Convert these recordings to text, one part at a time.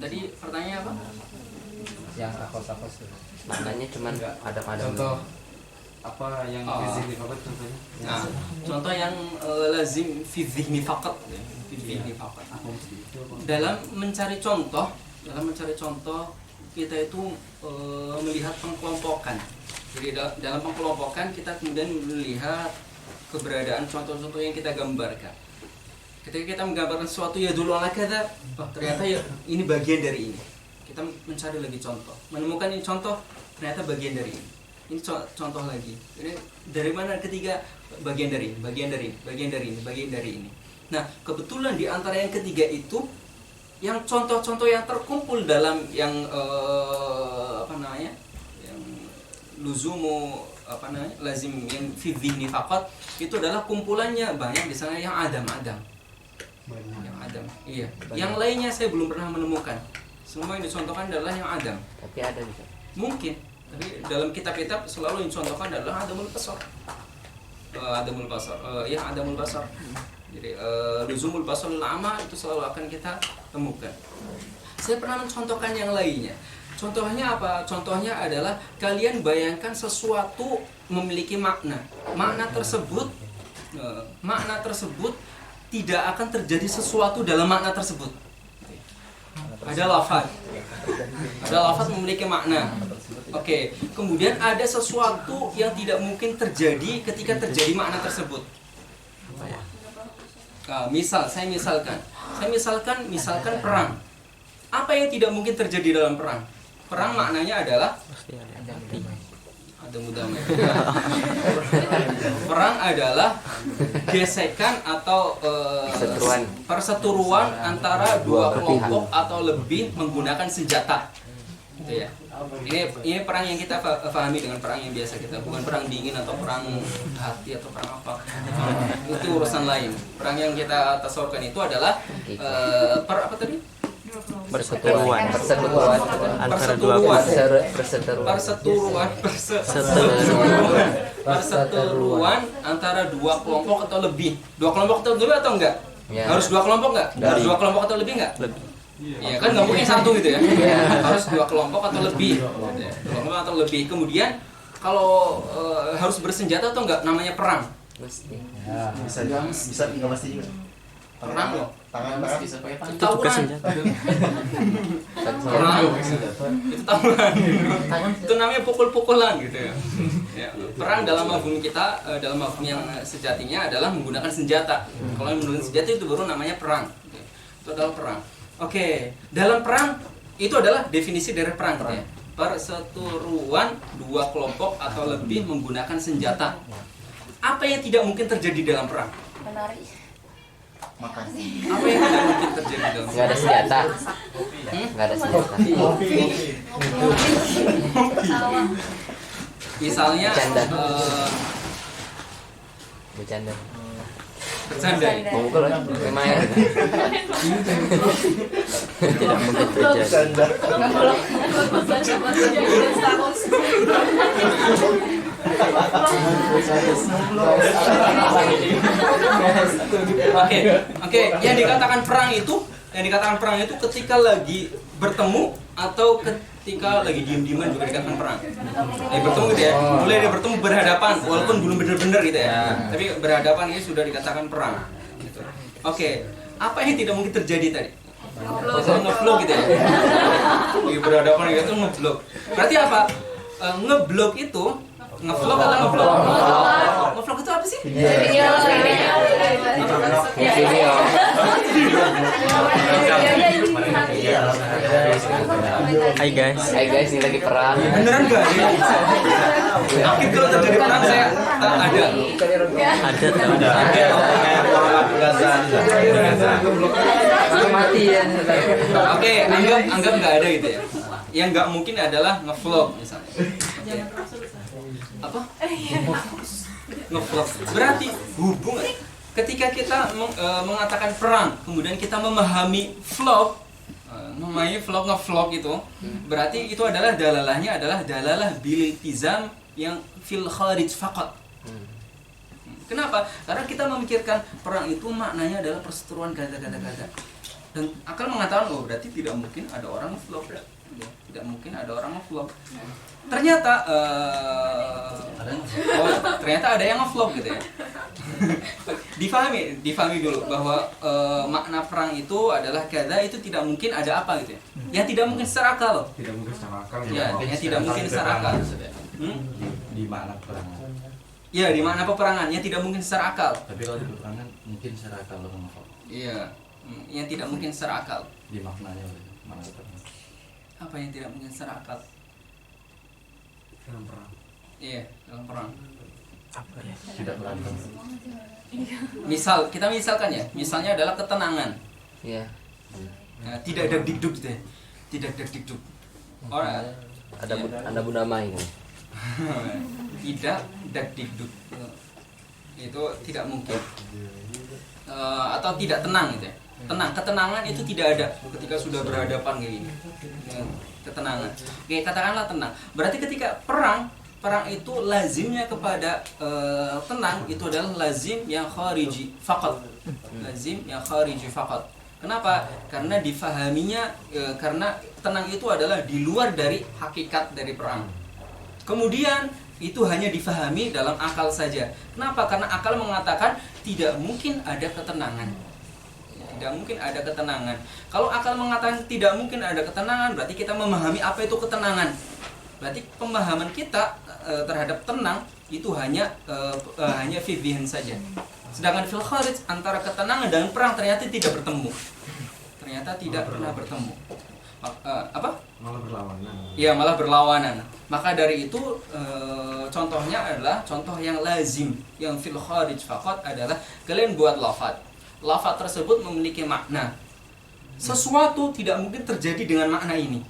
Tadi pertanyaannya apa? Yang akos-akos itu. Maknanya cuman ada pada Contoh apa yang fizik apa contohnya? Nah, contoh yang lazim fi dzihni faqat, fi dzihni faqat. Dalam mencari contoh kita itu melihat pengkelompokan. Jadi dalam pengkelompokan kita kemudian melihat keberadaan contoh-contoh yang kita gambarkan. Ketika kita menggambarkan sesuatu ya dulu ala kada, oh ternyata ya ini bagian dari ini. Kita mencari lagi contoh, menemukan ini contoh, ternyata bagian dari ini. Ini contoh lagi. Ini dari mana? Ketiga, bagian dari ini, bagian dari ini, bagian dari ini, bagian dari ini. Nah, kebetulan di antara yang ketiga itu yang contoh-contoh yang terkumpul dalam yang yang luzumu lazim yang fi dzihni faqat itu adalah kumpulannya banyak di sana yang adam. Yang adam. Iya. Banyak. Yang lainnya saya belum pernah menemukan. Semua yang dicontohkan adalah yang adam. Tapi ada bisa. Mungkin. Tapi dalam kitab-kitab selalu yang dicontohkan adalah adamul basar. Adamul basar. Jadi luzumul basar lama itu selalu akan kita temukan. Saya pernah mencontohkan yang lainnya. Contohnya apa? Contohnya adalah kalian bayangkan sesuatu memiliki makna. Makna tersebut tidak akan terjadi sesuatu dalam makna tersebut. Ada lafaz memiliki makna. Oke. Kemudian ada sesuatu yang tidak mungkin terjadi ketika terjadi makna tersebut. Saya misalkan perang. Apa yang tidak mungkin terjadi dalam perang? Perang maknanya adalah perang adalah gesekan atau perseteruan antara dua kelompok atau lebih menggunakan senjata. Gitu ya. Ini perang yang kita pahami dengan perang yang biasa kita, bukan perang dingin atau perang hati atau perang apa. Itu urusan lain. Perang yang kita tasawurkan itu adalah apa tadi? Persatuan antara dua kelompok atau lebih. Dua kelompok atau lebih atau enggak? Ya. Harus dua kelompok enggak? Harus dua kelompok atau lebih enggak? Lebih. Iya kan nggak mungkin satu gitu ya. Harus dua kelompok atau lebih. Dua kelompok atau lebih. Kemudian kalau harus bersenjata atau enggak namanya perang. Ya, bisa nggak pasti juga. Perang loh. Tangan bisa pakai tangan. Itu juga senjata. Perang. Itu tahunan. Itu namanya pukul-pukulan gitu ya. Perang dalam mafhum kita, dalam mafhum yang sejatinya adalah menggunakan senjata. Kalau yang menggunakan senjata itu baru namanya perang. Itu adalah perang. Oke, dalam perang itu adalah definisi dari perang gitu ya. Perseteruan dua kelompok atau lebih menggunakan senjata. Apa yang tidak mungkin terjadi dalam perang? Menari. makan. Apa yang tidak mungkin terjadi dalam perang? Nggak ada senjata. Nggak ada senjata. Misalnya Bercanda. bercanda. Memukul lumayan. Tidak mungkin terjadi. Oke. Yang dikatakan perang itu ketika lagi bertemu atau ketika lagi diem-dieman juga dikatakan perang. Bertemu gitu ya. Mulai dia bertemu berhadapan walaupun belum benar-benar gitu ya. Tapi berhadapan ini sudah dikatakan perang. Gitu. Oke. Apa yang tidak mungkin terjadi tadi? Ngeblok gitu ya. Berhadapan gitu ngeblok. Berarti apa? Ngeblok itu ngevlog atau ngeblok? Ngevlog itu apa sih? Hai guys, ini lagi perang. Beneran gak? Akhir kalau terjadi perang saya ada. Mati ya. Oke, anggap nggak ada gitu ya. Yang nggak mungkin adalah ngevlog misalnya. Apa? Ngevlog. Berarti hubungan ketika kita mengatakan perang, kemudian kita memahami vlog, ngevlog itu, berarti itu adalah dalalahnya adalah dalalah bil iltizam yang fil kharij faqat. Kenapa? Karena kita memikirkan perang itu maknanya adalah perseteruan kata-kata. Dan akal mengatakan, oh berarti tidak mungkin ada orang ngevlog, ya. Tidak mungkin ada orang ngevlog. Ternyata ternyata ada yang ngevlog gitu ya. difahami dulu bahwa makna perang itu adalah kada, itu tidak mungkin ada apa gitu ya. Yang tidak mungkin secara akal loh. Tidak mungkin secara akal. Ya, yang tidak mungkin secara akal. Di makna perangan. Ya, di makna peperangan yang tidak mungkin secara akal. Tapi kalau di peperangan mungkin secara akal lo ngomong. Iya, yang tidak mungkin secara akal. Di maknanya makna perangan. Apa yang tidak mungkin secara akal? Dalam perang. Iya, dalam perang. Tidak berantem. Kita misalkan ya, misalnya adalah ketenangan. Iya. Nah, tidak ada dikduk gitu ya. Tidak ada dikduk. Orang Ada bunda mai kan. tidak dikduk. Itu tidak mungkin. Atau tidak tenang gitu ya. Ketenangan itu tidak ada ketika sudah berhadapan kayak gini. Ketenangan. Oke, katakanlah tenang. Berarti ketika perang itu lazimnya kepada tenang itu adalah lazim yang khariji faqat. Lazim yang khariji faqat. Kenapa? Karena difahaminya karena tenang itu adalah di luar dari hakikat dari perang. Kemudian itu hanya difahami dalam akal saja. Kenapa? Karena akal mengatakan tidak mungkin ada ketenangan. Tidak mungkin ada ketenangan. Kalau akal mengatakan tidak mungkin ada ketenangan, berarti kita memahami apa itu ketenangan. Berarti pemahaman kita terhadap tenang itu hanya fi dhihn saja. Sedangkan fil kharij antara ketenangan dan perang ternyata tidak bertemu. Ternyata tidak pernah bertemu. Apa? Malah berlawanan. Ya, malah berlawanan. Maka dari itu contohnya adalah contoh yang lazim, yang fil kharij faqat adalah kalian buat lafaz. Lafaz tersebut memiliki makna. Sesuatu tidak mungkin terjadi dengan makna ini.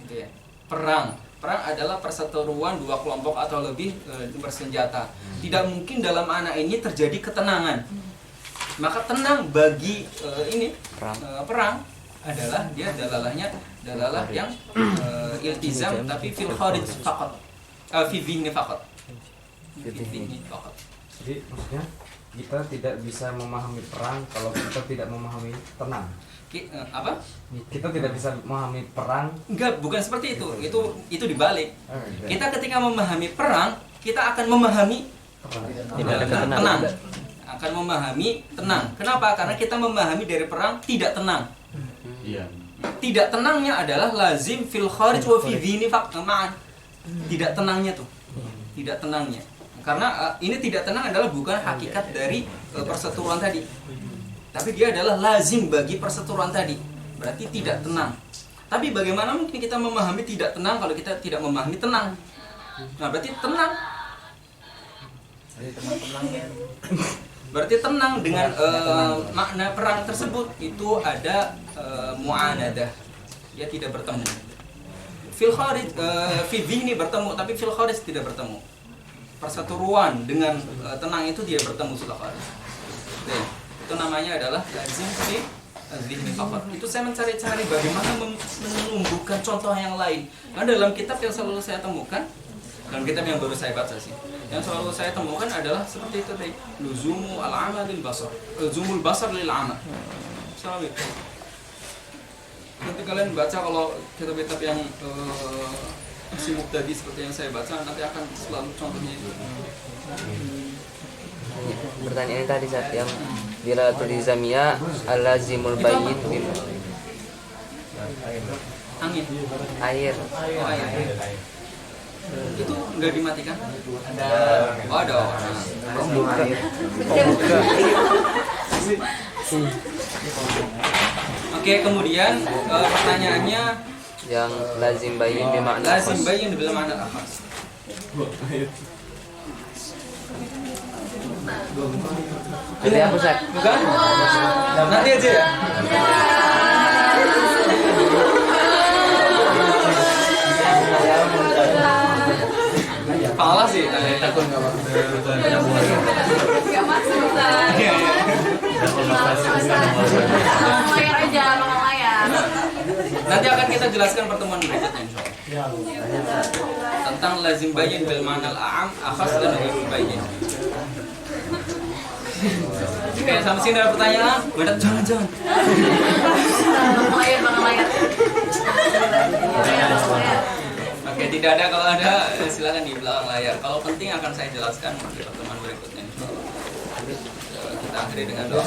Gitu ya. Perang adalah perseteruan dua kelompok atau lebih bersenjata. Tidak mungkin dalam makna ini terjadi ketenangan. Maka tenang bagi perang adalah dia dalalah yang iltizam tapi fil kharij faqat. Fi dhihni faqat. Jadi maksudnya kita tidak bisa memahami perang kalau kita tidak memahami tenang. Apa? Kita tidak bisa memahami perang. Enggak, bukan seperti itu. Itu dibalik. Kita ketika memahami perang, kita akan memahami tenang. Akan memahami tenang. Kenapa? Karena kita memahami dari perang tidak tenang. Iya. Tidak tenangnya adalah lazim fil kharij wa fi dhini ma'an. Tidak tenangnya tuh. Tidak tenangnya. Karena ini tidak tenang adalah bukan hakikat dari perseteruan tadi. Tapi dia adalah lazim bagi perseteruan tadi. Berarti tidak tenang. Tapi bagaimana mungkin kita memahami tidak tenang kalau kita tidak memahami tenang? Nah, berarti tenang. Berarti tenang dengan makna perang tersebut itu ada mu'anadah. Dia tidak bertemu. Fil kharij fi dhihni bertemu, tapi fil kharij tidak bertemu. Perseteruan dengan tenang itu dia bertemu sudah kharij. Itu namanya adalah lazim fi dhihni faqat. Itu saya mencari-cari bagaimana menumbuhkan contoh yang lain. Karena dalam kitab yang selalu saya temukan, dalam kitab yang baru saya baca sih, yang selalu saya temukan adalah seperti itu tadi, luzumu al-amal lil basar, luzumul basar lil amal. Selalu itu. Nanti kalian baca kalau kitab-kitab yang si Muqtadi seperti yang saya baca, nanti akan selalu contohnya itu. Pertanyaan tadi saat yang dilalatul izamiyah al-lazimul bayyin bil Angin. air. Oh, air. Itu enggak dimatikan? Ada. Oh, ada. Oke, kemudian pertanyaannya yang lazim bayyin bi ma'na lazim bayyin bil ma'na al-akhas. Jadi aku Ustaz. Bukan? Nanti aja ya. Pala sih, takut enggak apa. Enggak masuk, Ustaz. Iya, iya. Layar aja, layar. Nanti akan kita jelaskan pertemuan berikutnya insyaallah. Tentang lazim bayyin bil ma'na al-a'am, akhas dan ghairul bayyin. Oke, sampai sini ada pertanyaan? Jangan. Belakang layar. Oke, tidak ada. Kalau ada silakan di belakang layar. Kalau penting akan saya jelaskan di pertemuan berikutnya. Kita akhiri dengan doa.